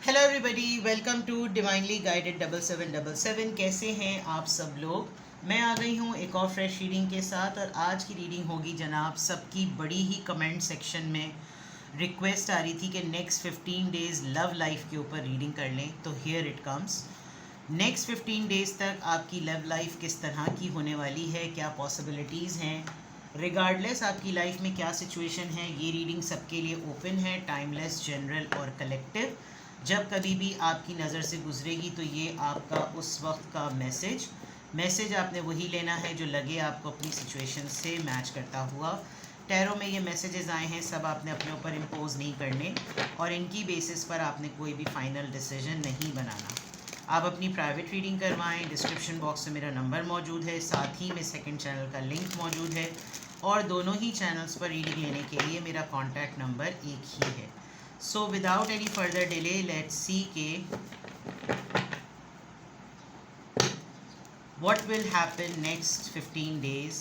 Hello everybody, welcome to divinely guided 7777। कैसे हैं आप सब लोग। मैं आ गई हूँ एक और फ्रेश रीडिंग के साथ और आज की रीडिंग होगी जनाब सबकी बड़ी ही कमेंट सेक्शन में रिक्वेस्ट आ रही थी कि नेक्स्ट 15 डेज़ लव लाइफ के ऊपर रीडिंग कर लें। तो here it comes. Next 15 days तक आपकी लव लाइफ किस तरह की होने वाली है, क्या पॉसिबिलिटीज़ हैं, रिगार्डलेस आपकी लाइफ में क्या सिचुएशन है। ये रीडिंग सबके लिए ओपन है, टाइमलेस, जनरल और कलेक्टिव। जब कभी भी आपकी नज़र से गुजरेगी तो ये आपका उस वक्त का मैसेज आपने वही लेना है जो लगे आपको अपनी सिचुएशन से मैच करता हुआ। टैरो में ये मैसेजेस आए हैं, सब आपने अपने ऊपर इम्पोज नहीं करने और इनकी बेसिस पर आपने कोई भी फाइनल डिसीजन नहीं बनाना। आप अपनी प्राइवेट रीडिंग करवाएं। डिस्क्रिप्शन बॉक्स में मेरा नंबर मौजूद है, साथ ही में सेकंड चैनल का लिंक मौजूद है और दोनों ही चैनल्स पर रीडिंग लेने के लिए मेरा कॉन्टैक्ट नंबर एक ही है। So without any further delay let's see के what will happen next 15 days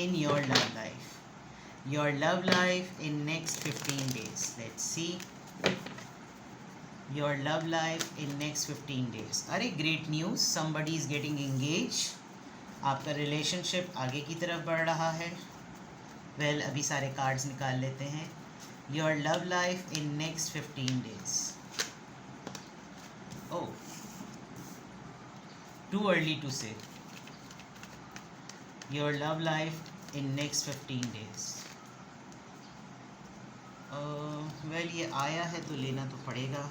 in your love life. Your love life in next 15 days. Let's see your love life in next 15 days. अरे great news, somebody is getting engaged. आपका relationship आगे की तरफ बढ़ रहा है। Well, अभी सारे कार्ड्स निकाल लेते हैं। Your love life in next 15 days. Oh, too early to say. Your love life in next 15 days. Well, ये आया है तो लेना तो पड़ेगा।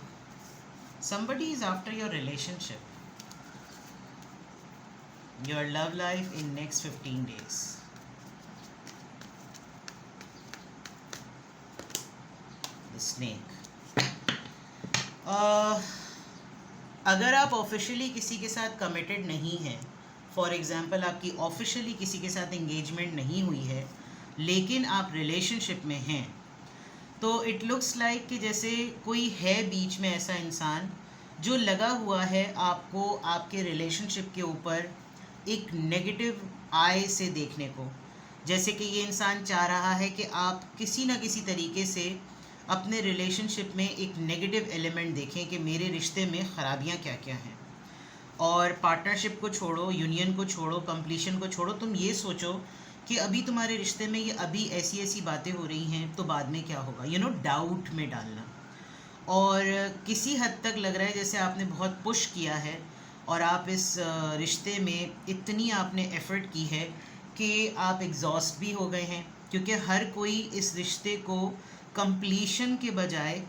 Somebody is after your relationship. Your love life in next 15 days. The snake. अगर आप officially किसी के साथ कमिटेड नहीं हैं, फॉर एग्ज़ाम्पल आपकी ऑफिशियली किसी के साथ एंगेजमेंट नहीं हुई है लेकिन आप रिलेशनशिप में हैं, तो इट लुक्स लाइक कि जैसे कोई है बीच में ऐसा इंसान जो लगा हुआ है आपको आपके रिलेशनशिप के ऊपर एक नेगेटिव आई से देखने को। जैसे कि ये इंसान चाह रहा है कि आप किसी ना किसी तरीके से अपने रिलेशनशिप में एक नेगेटिव एलिमेंट देखें कि मेरे रिश्ते में ख़राबियाँ क्या क्या हैं। और पार्टनरशिप को छोड़ो, यूनियन को छोड़ो, कंप्लीशन को छोड़ो, तुम ये सोचो कि अभी तुम्हारे रिश्ते में ये अभी ऐसी ऐसी बातें हो रही हैं तो बाद में क्या होगा, डाउट में डालना। और किसी हद तक लग रहा है जैसे आपने बहुत पुश किया है और आप इस रिश्ते में इतनी आपने एफ़र्ट की है कि आप एग्जॉस्ट भी हो गए हैं, क्योंकि हर कोई इस रिश्ते को कंप्लीशन के बजाय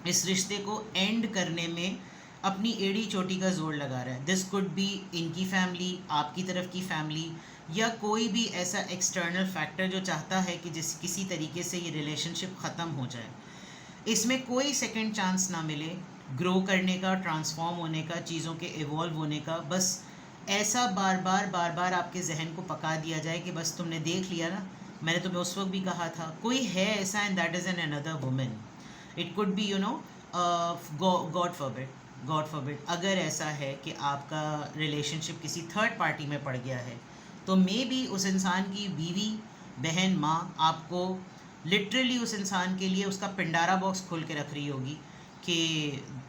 इस रिश्ते को एंड करने में अपनी एड़ी चोटी का जोर लगा रहा है। दिस कुड बी इनकी फैमिली, आपकी तरफ की फैमिली, या कोई भी ऐसा एक्सटर्नल फैक्टर जो चाहता है कि किसी तरीके से ये रिलेशनशिप ख़त्म हो जाए। इसमें कोई सेकंड चांस ना मिले ग्रो करने का, ट्रांसफॉर्म होने का, चीज़ों के इवॉल्व होने का। बस ऐसा बार बार आपके जहन को पका दिया जाए कि बस तुमने देख लिया ना, मैंने तुम्हें उस वक्त भी कहा था। कोई है ऐसा and that is an another women. It could B God forbid अगर ऐसा है कि आपका रिलेशनशिप किसी थर्ड पार्टी में पड़ गया है, तो मे बी उस इंसान की बीवी, बहन, माँ आपको लिटरली उस इंसान के लिए उसका पिंडारा बॉक्स खोल के रख रही होगी कि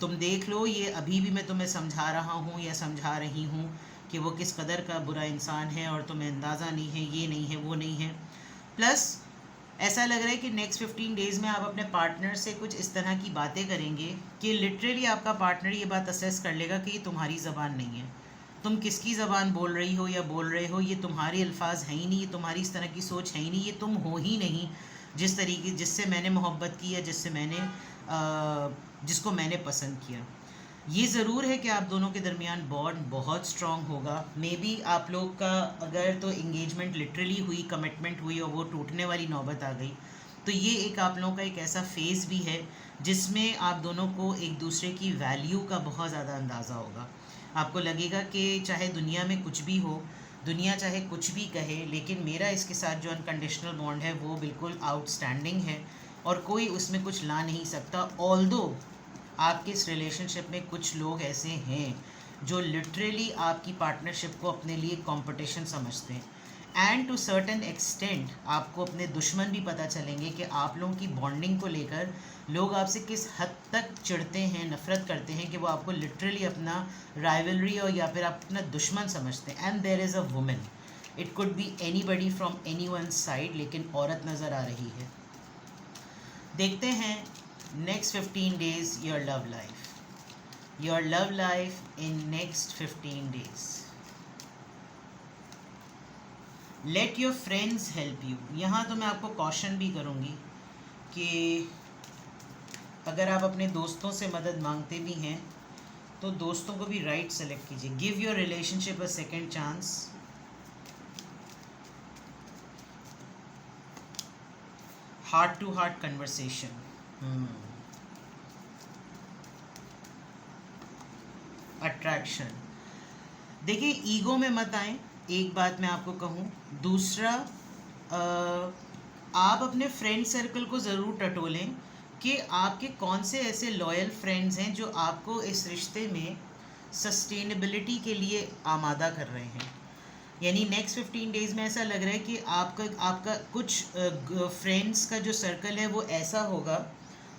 तुम देख लो, ये अभी भी मैं तुम्हें समझा रहा हूँ या समझा रही हूँ कि वो किस कदर का बुरा इंसान है और तुम्हें अंदाज़ा नहीं है, ये नहीं है, वो नहीं है। प्लस ऐसा लग रहा है कि नेक्स्ट 15 डेज़ में आप अपने पार्टनर से कुछ इस तरह की बातें करेंगे कि लिटरली आपका पार्टनर ये बात असेस कर लेगा कि ये तुम्हारी ज़बान नहीं है। तुम किसकी ज़बान बोल रही हो या बोल रहे हो, ये तुम्हारे अल्फाज हैं ही नहीं, ये तुम्हारी इस तरह की सोच है ही नहीं, ये तुम हो ही नहीं जिससे मैंने मोहब्बत की या जिसको मैंने पसंद किया। ये ज़रूर है कि आप दोनों के दरमियान बॉन्ड बहुत स्ट्रॉन्ग होगा। मे बी आप लोग का अगर तो इंगेजमेंट लिटरली हुई, कमिटमेंट हुई और वो टूटने वाली नौबत आ गई, तो ये एक आप लोगों का एक ऐसा फेज़ भी है जिसमें आप दोनों को एक दूसरे की वैल्यू का बहुत ज़्यादा अंदाज़ा होगा। आपको लगेगा कि चाहे दुनिया में कुछ भी हो, दुनिया चाहे कुछ भी कहे, लेकिन मेरा इसके साथ जो अनकंडीशनल बॉन्ड है वो बिल्कुल आउटस्टैंडिंग है और कोई उसमें कुछ ला नहीं सकता। ऑल्दो आपके इस रिलेशनशिप में कुछ लोग ऐसे हैं जो लिटरली आपकी पार्टनरशिप को अपने लिए कंपटीशन समझते हैं। एंड टू सर्टन एक्सटेंट आपको अपने दुश्मन भी पता चलेंगे कि आप लोगों की बॉन्डिंग को लेकर लोग आपसे किस हद तक चिढ़ते हैं, नफ़रत करते हैं, कि वो आपको लिटरली अपना राइवलरी और या फिर आप अपना दुश्मन समझते हैं. And there is a woman, it could be anybody from any one side, लेकिन औरत नज़र आ रही है. देखते हैं next 15 days your love life. Your love life in next 15 days. Let your friends help you. यहाँ तो मैं आपको कॉशन भी करूँगी कि अगर आप अपने दोस्तों से मदद मांगते भी हैं तो दोस्तों को भी राइट सेलेक्ट कीजिए. Give your relationship a second chance. Heart to heart conversation. Attraction. देखिए, ईगो में मत आएं, एक बात मैं आपको कहूँ. दूसरा, आप अपने फ्रेंड सर्कल को ज़रूर टटोलें कि आपके कौन से ऐसे लॉयल फ्रेंड्स हैं जो आपको इस रिश्ते में सस्टेनेबिलिटी के लिए आमादा कर रहे हैं. यानी नेक्स्ट 15 डेज़ में ऐसा लग रहा है कि आपका कुछ फ्रेंड्स का जो सर्कल है वो ऐसा होगा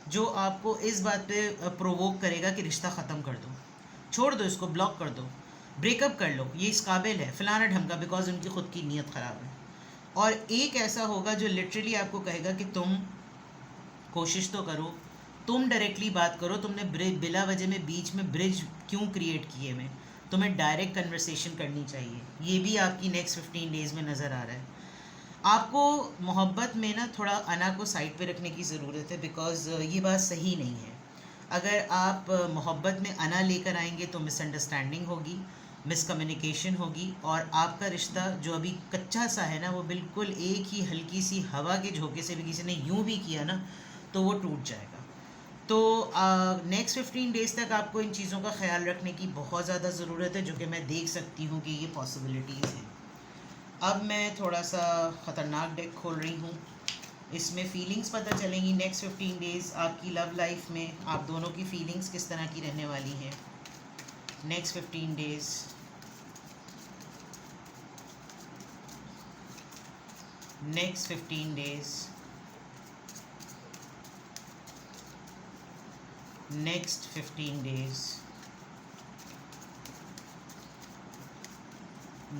जो आपको इस बात पे प्रोवोक करेगा कि रिश्ता ख़त्म कर दो, छोड़ दो इसको, ब्लॉक कर दो, ब्रेकअप कर लो, ये इस काबिल है, फलाना ढंगा, बिकॉज उनकी ख़ुद की नीयत ख़राब है. और एक ऐसा होगा जो लिटरली आपको कहेगा कि तुम कोशिश तो करो, तुम डायरेक्टली बात करो, तुमने बिला वजह में बीच में ब्रिज क्यों क्रिएट किए में, तुम्हें डायरेक्ट कन्वर्सेशन करनी चाहिए. ये भी आपकी नेक्स्ट 15 डेज़ में नज़र आ रहा है. आपको मोहब्बत में ना थोड़ा अना को साइड पे रखने की ज़रूरत है, बिकॉज़ ये बात सही नहीं है. अगर आप मोहब्बत में अना लेकर आएंगे तो मिसअंडरस्टैंडिंग होगी, मिसकम्युनिकेशन होगी, और आपका रिश्ता जो अभी कच्चा सा है ना, वो बिल्कुल एक ही हल्की सी हवा के झोंके से भी किसी ने यूं भी किया ना तो वो टूट जाएगा. तो नेक्स्ट 15 डेज़ तक आपको इन चीज़ों का ख्याल रखने की बहुत ज़्यादा ज़रूरत है, जो कि मैं देख सकती हूँ कि ये पॉसिबिलिटीज़ हैं. अब मैं थोड़ा सा ख़तरनाक डेक खोल रही हूँ. इसमें फ़ीलिंग्स पता चलेंगी नेक्स्ट 15 डेज़ आपकी लव लाइफ में आप दोनों की फ़ीलिंग्स किस तरह की रहने वाली हैं next 15 days. Next 15 days. Next 15 days.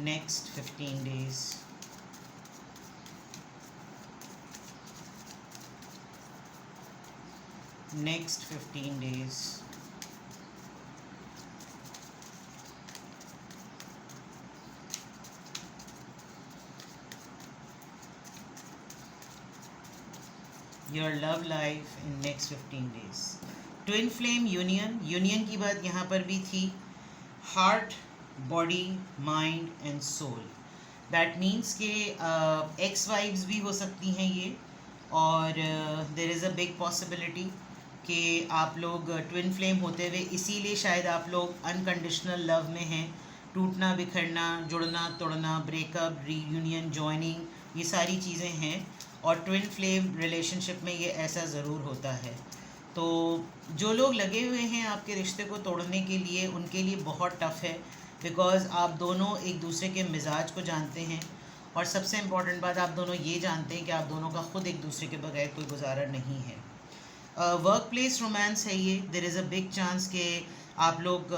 Next 15 days. Next 15 days. Your love life in next 15 days. Twin flame union की बात यहाँ पर भी थी. Heart, body, mind and soul. That means के एक्स वाइफ्स भी हो सकती हैं ये, और there is a big possibility कि आप लोग ट्विन फ्लेम होते हुए इसीलिए शायद आप लोग अनकंडीशनल लव में हैं. टूटना बिखरना, जुड़ना तोड़ना, ब्रेकअप, रीयूनियन, जॉइनिंग, ये सारी चीज़ें हैं, और ट्विन फ्लेम रिलेशनशिप में ये ऐसा ज़रूर होता है. तो जो लोग लगे हुए हैं आपके रिश्ते को तोड़ने के लिए, उनके लिए बहुत टफ़ है, बिकॉज़ आप दोनों एक दूसरे के मिजाज को जानते हैं, और सबसे इम्पॉर्टेंट बात आप दोनों ये जानते हैं कि आप दोनों का ख़ुद एक दूसरे के बगैर कोई गुजारा नहीं है. वर्क प्लेस रोमांस है ये. There is a big chance कि आप लोग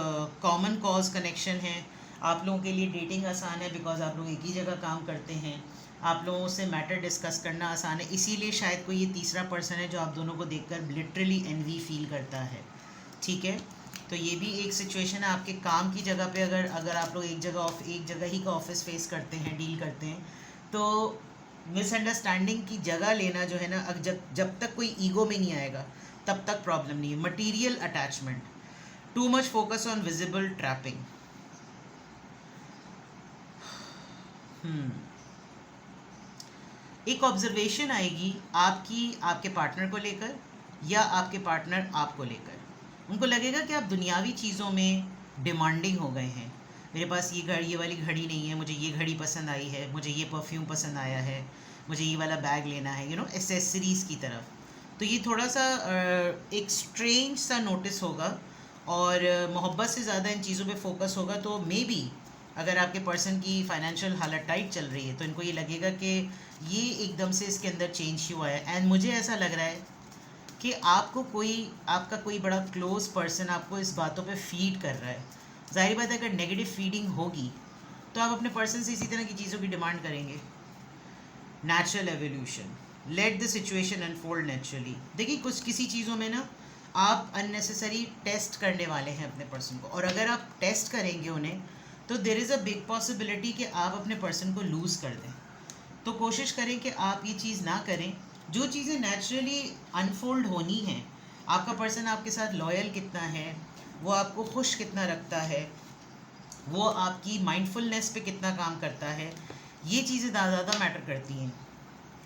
कॉमन कॉज कनेक्शन हैं. आप लोगों के लिए डेटिंग आसान है बिकॉज आप लोग एक ही जगह काम करते हैं. आप लोगों से मैटर डिस्कस करना आसान है, इसीलिए शायद कोई ये तीसरा पर्सन है जो आप दोनों को देखकर लिटरली एनवी फील करता है. ठीक है, तो ये भी एक सिचुएशन है. आपके काम की जगह पे अगर आप लोग एक जगह ही का ऑफिस फेस करते हैं, डील करते हैं, तो मिसअंडरस्टैंडिंग की जगह लेना जो है ना, जब तक कोई ईगो में नहीं आएगा तब तक प्रॉब्लम नहीं है. Material attachment, too much focus on visible trapping. एक ऑब्जर्वेशन आएगी आपके पार्टनर को लेकर या आपके पार्टनर आपको लेकर. उनको लगेगा कि आप दुनियावी चीज़ों में डिमांडिंग हो गए हैं. मेरे पास ये वाली घड़ी नहीं है, मुझे ये घड़ी पसंद आई है, मुझे ये परफ्यूम पसंद आया है, मुझे ये वाला बैग लेना है, एसेसरीज़ की तरफ. तो ये थोड़ा सा एक स्ट्रेंज सा नोटिस होगा, और मोहब्बत से ज़्यादा इन चीज़ों पे फोकस होगा. तो मे बी अगर आपके पर्सन की फाइनेंशियल हालत टाइट चल रही है तो इनको ये लगेगा कि ये एकदम से इसके अंदर चेंज क्यों आया। एंड मुझे ऐसा लग रहा है कि आपका कोई बड़ा क्लोज पर्सन आपको इस बातों पे फीड कर रहा है। जाहिर बात है अगर नेगेटिव फीडिंग होगी तो आप अपने पर्सन से इसी तरह की चीज़ों की डिमांड करेंगे। Natural evolution, let the situation unfold naturally. देखिए कुछ किसी चीज़ों में ना आप अननेसेसरी टेस्ट करने वाले हैं अपने पर्सन को, और अगर आप टेस्ट करेंगे उन्हें तो there is a big possibility कि आप अपने पर्सन को लूज़ कर दें। तो कोशिश करें कि आप ये चीज़ ना करें। जो चीज़ें नेचुरली अनफोल्ड होनी हैं, आपका पर्सन आपके साथ लॉयल कितना है, वो आपको खुश कितना रखता है, वो आपकी माइंडफुलनेस पे कितना काम करता है, ये चीज़ें ज़्यादा मैटर करती हैं।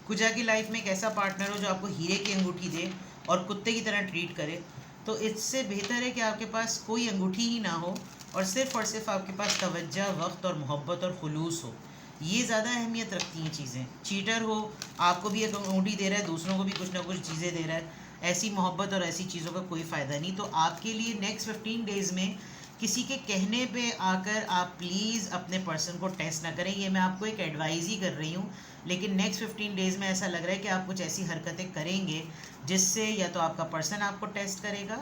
कुजा की लाइफ में एक ऐसा पार्टनर हो जो आपको हीरे की अंगूठी दे और कुत्ते की तरह ट्रीट करे, तो इससे बेहतर है कि आपके पास कोई अंगूठी ही ना हो और सिर्फ आपके पास तवज्जो, वक्त और मोहब्बत और खुलूस हो। ये ज़्यादा अहमियत रखती हैं चीज़ें। चीटर हो, आपको भी एक अंगूठी दे रहा है, दूसरों को भी कुछ ना कुछ चीज़ें दे रहा है, ऐसी मोहब्बत और ऐसी चीज़ों का कोई फ़ायदा नहीं। तो आपके लिए नेक्स्ट 15 डेज़ में किसी के कहने पे आकर आप प्लीज़ अपने पर्सन को टेस्ट ना करें। ये मैं आपको एक एडवाइस ही कर रही हूँ, लेकिन नेक्स्ट 15 डेज़ में ऐसा लग रहा है कि आप कुछ ऐसी हरकतें करेंगे जिससे या तो आपका पर्सन आपको टेस्ट करेगा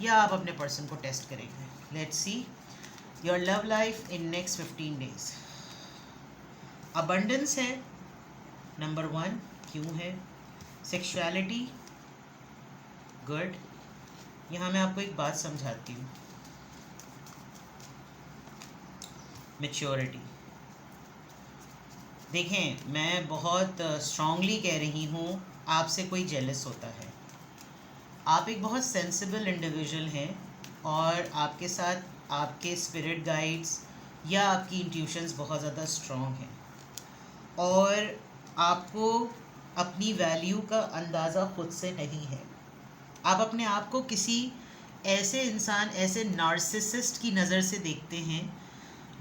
या आप अपने पर्सन को टेस्ट करेंगे। Let's see your love life in next 15 days. Abundance है नंबर 1, क्यों है? Sexuality good. यहाँ मैं आपको एक बात समझाती हूँ। मैच्योरिटी, देखें मैं बहुत स्ट्रांगली कह रही हूँ, आपसे कोई जेलस होता है। आप एक बहुत सेंसिबल इंडिविजुअल हैं और आपके साथ आपके स्पिरिट गाइड्स या आपकी इंट्यूशंस बहुत ज़्यादा स्ट्रॉन्ग हैं और आपको अपनी वैल्यू का अंदाज़ा खुद से नहीं है। आप अपने आप को किसी ऐसे इंसान, ऐसे नार्सिसिस्ट की नज़र से देखते हैं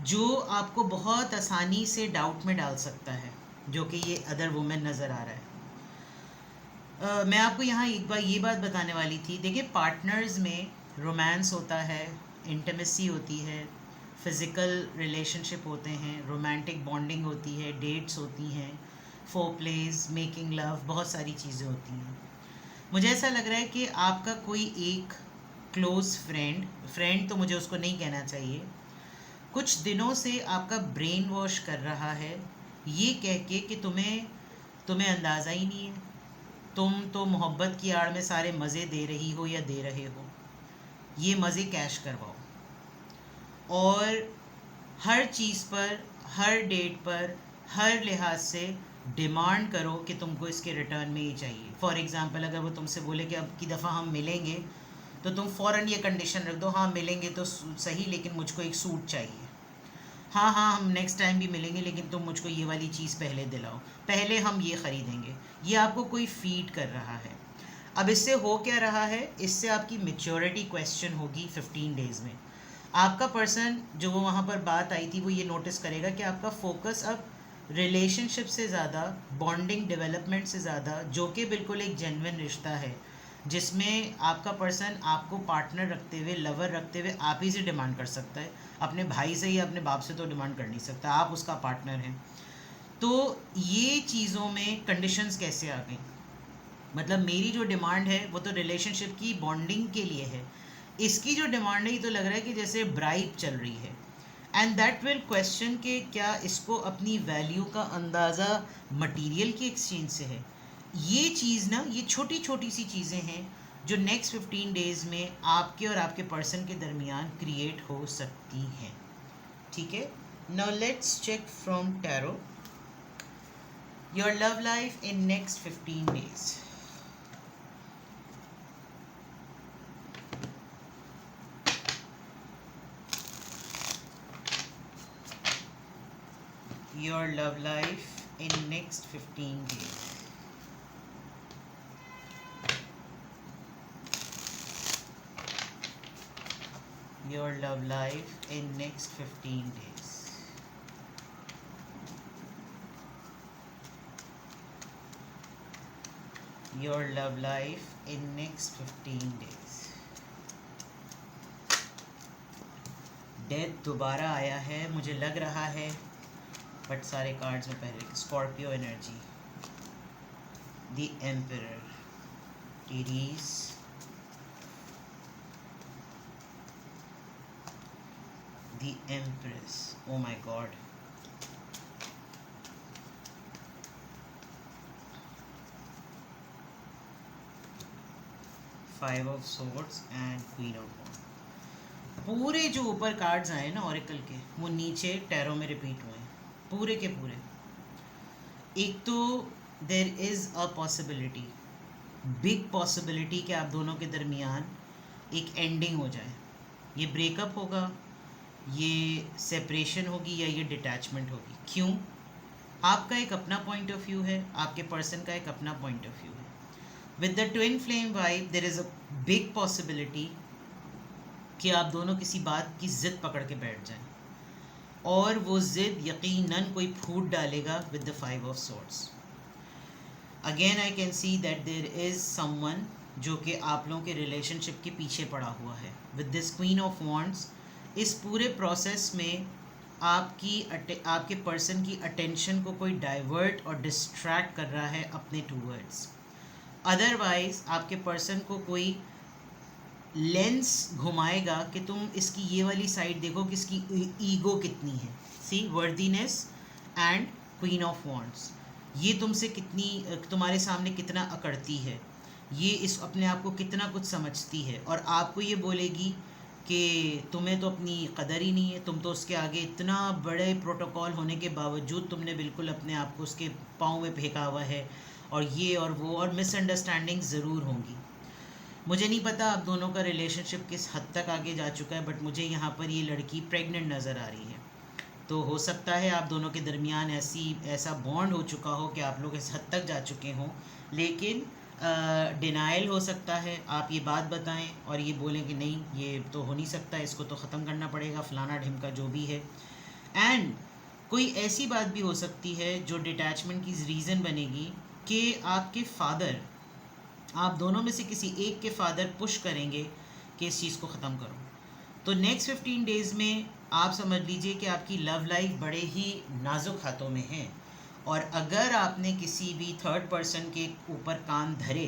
जो आपको बहुत आसानी से डाउट में डाल सकता है, जो कि ये अदर वुमेन नज़र आ रहा है। मैं आपको यहाँ एक बार ये बात बताने वाली थी। देखिए पार्टनर्स में रोमांस होता है, इंटीमेसी होती है, फ़िज़िकल रिलेशनशिप होते हैं, रोमांटिक बॉन्डिंग होती है, डेट्स होती हैं, फोरप्लेज, मेकिंग लव, बहुत सारी चीज़ें होती हैं। मुझे ऐसा लग रहा है कि आपका कोई एक क्लोज़ फ्रेंड तो मुझे उसको नहीं कहना चाहिए, कुछ दिनों से आपका ब्रेन वॉश कर रहा है ये कह के कि तुम्हें अंदाज़ा ही नहीं है, तुम तो मोहब्बत की आड़ में सारे मज़े दे रही हो या दे रहे हो, ये मज़े कैश करवाओ और हर चीज़ पर, हर डेट पर, हर लिहाज से डिमांड करो कि तुमको इसके रिटर्न में ये चाहिए। फॉर एग्ज़ाम्पल अगर वो तुमसे बोले कि अब की दफ़ा हम मिलेंगे तो तुम फ़ौरन ये कंडीशन रख दो, हाँ मिलेंगे तो सही लेकिन मुझको एक सूट चाहिए। हाँ हाँ हम नेक्स्ट टाइम भी मिलेंगे लेकिन तुम मुझको ये वाली चीज़ पहले दिलाओ, पहले हम ये ख़रीदेंगे। ये आपको कोई फीड कर रहा है। अब इससे हो क्या रहा है, इससे आपकी मेच्योरिटी क्वेश्चन होगी 15 डेज़ में। आपका पर्सन जो वो वहाँ पर बात आई थी वो ये नोटिस करेगा कि आपका फोकस अब रिलेशनशिप से ज़्यादा, बॉन्डिंग डेवलपमेंट से ज़्यादा, जो कि बिल्कुल एक जेन्युइन रिश्ता है जिसमें आपका पर्सन आपको पार्टनर रखते हुए, लवर रखते हुए आप ही से डिमांड कर सकता है। अपने भाई से या अपने बाप से तो डिमांड कर नहीं सकता, आप उसका पार्टनर हैं। तो ये चीज़ों में कंडीशंस कैसे आ गई? मतलब मेरी जो डिमांड है वो तो रिलेशनशिप की बॉन्डिंग के लिए है, इसकी जो डिमांड है ये तो लग रहा है कि जैसे ब्राइब चल रही है। एंड दैट विल क्वेश्चन के क्या इसको अपनी वैल्यू का अंदाज़ा मटेरियल की एक्सचेंज से है? ये चीज़ ना, ये छोटी छोटी सी चीज़ें हैं जो नेक्स्ट 15 डेज़ में आपके और आपके पर्सन के दरमियान क्रिएट हो सकती हैं। ठीक है, now let's check from tarot your love life in next 15 days. Your love life in next 15 days. Your love life in next 15 days. Your love life in next 15 days. Death दोबारा आया है मुझे लग रहा है, बट सारे cards में पहले Scorpio energy, the emperor, Aries, the empress, oh my God, five of swords and queen of wands. पूरे जो ऊपर कार्ड्स आए ना ऑरेकल के, वो नीचे टैरो में रिपीट हुए हैं पूरे के पूरे। एक तो there is a possibility, big possibility कि आप दोनों के दरमियान एक एंडिंग हो जाए, ये ब्रेकअप होगा, ये सेपरेशन होगी या ये डिटैचमेंट होगी। क्यों? आपका एक अपना पॉइंट ऑफ व्यू है, आपके पर्सन का एक अपना पॉइंट ऑफ व्यू है। With the twin flame vibe there is a big possibility कि आप दोनों किसी बात की ज़िद पकड़ के बैठ जाएं, और वो ज़िद यकीनन कोई फूट डालेगा with the five of swords. Again I can see that there is someone जो कि आप लोगों के रिलेशनशिप के पीछे पड़ा हुआ है with this queen of wands. इस पूरे प्रोसेस में आपके पर्सन की अटेंशन को कोई डाइवर्ट और डिस्ट्रैक्ट कर रहा है अपने टूवर्ड्स। अदरवाइज आपके पर्सन को कोई लेंस घुमाएगा कि तुम इसकी ये वाली साइड देखो कि इसकी ईगो कितनी है। See, worthiness and queen of wands, ये तुमसे कितनी, तुम्हारे सामने कितना अकड़ती है, ये इस अपने आप को कितना कुछ समझती है, और आपको ये बोलेगी कि तुम्हें तो अपनी कदर ही नहीं है, तुम तो उसके आगे इतना बड़े प्रोटोकॉल होने के बावजूद तुमने बिल्कुल अपने आप को उसके पाँव में फेंका हुआ है, और ये और वो, और मिसअंडरस्टैंडिंग ज़रूर होंगी। मुझे नहीं पता आप दोनों का रिलेशनशिप किस हद तक आगे जा चुका है, बट मुझे यहाँ पर ये लड़की प्रेग्नेंट नज़र आ रही है। तो हो सकता है आप दोनों के दरमियान ऐसा बॉन्ड हो चुका हो कि आप लोग इस हद तक जा चुके हों, लेकिन डिनाइल हो सकता है। आप ये बात बताएं और ये बोलें कि नहीं, ये तो हो नहीं सकता, इसको तो ख़त्म करना पड़ेगा, फलाना ढिमका जो भी है। एंड कोई ऐसी बात भी हो सकती है जो डिटैचमेंट की रीज़न बनेगी कि आपके फादर, आप दोनों में से किसी एक के फादर पुश करेंगे कि इस चीज़ को ख़त्म करो। तो नेक्स्ट 15 डेज़ में आप समझ लीजिए कि आपकी लव लाइफ बड़े ही नाजुक हाथों में है, और अगर आपने किसी भी थर्ड पर्सन के ऊपर कान धरे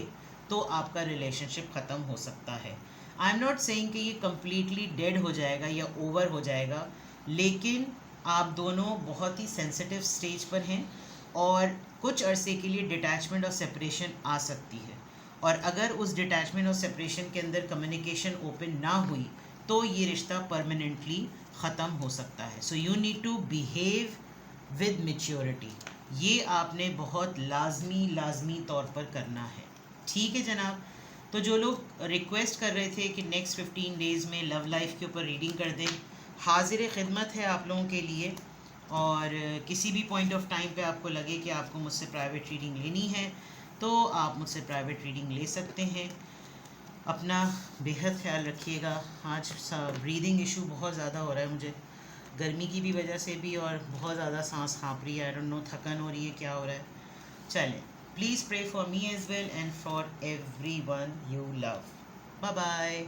तो आपका रिलेशनशिप ख़त्म हो सकता है। आई एम नॉट सेइंग कि ये कम्प्लीटली डेड हो जाएगा या ओवर हो जाएगा, लेकिन आप दोनों बहुत ही सेंसिटिव स्टेज पर हैं, और कुछ अरसे के लिए डिटैचमेंट और सेपरेशन आ सकती है। और अगर उस डिटैचमेंट और सेपरेशन के अंदर कम्युनिकेशन ओपन ना हुई तो ये रिश्ता परमानेंटली ख़त्म हो सकता है। So you need to behave with maturity, ये आपने बहुत लाजमी तौर पर करना है। ठीक है जनाब। तो जो लोग रिक्वेस्ट कर रहे थे कि नेक्स्ट 15 डेज़ में लव लाइफ के ऊपर रीडिंग कर दें, हाजिर खिदमत है आप लोगों के लिए। और किसी भी पॉइंट ऑफ टाइम पे आपको लगे कि आपको मुझसे प्राइवेट रीडिंग लेनी है तो आप मुझसे प्राइवेट रीडिंग ले सकते हैं। अपना बेहद ख्याल रखिएगा। आज ब्रीदिंग इशू बहुत ज़्यादा हो रहा है मुझे, गर्मी की भी वजह से भी, और बहुत ज़्यादा सांस हाँप रही है। आई डोंट नो थकन हो रही है, क्या हो रहा है। चलें, please pray for me as well and for everyone you love. Bye bye.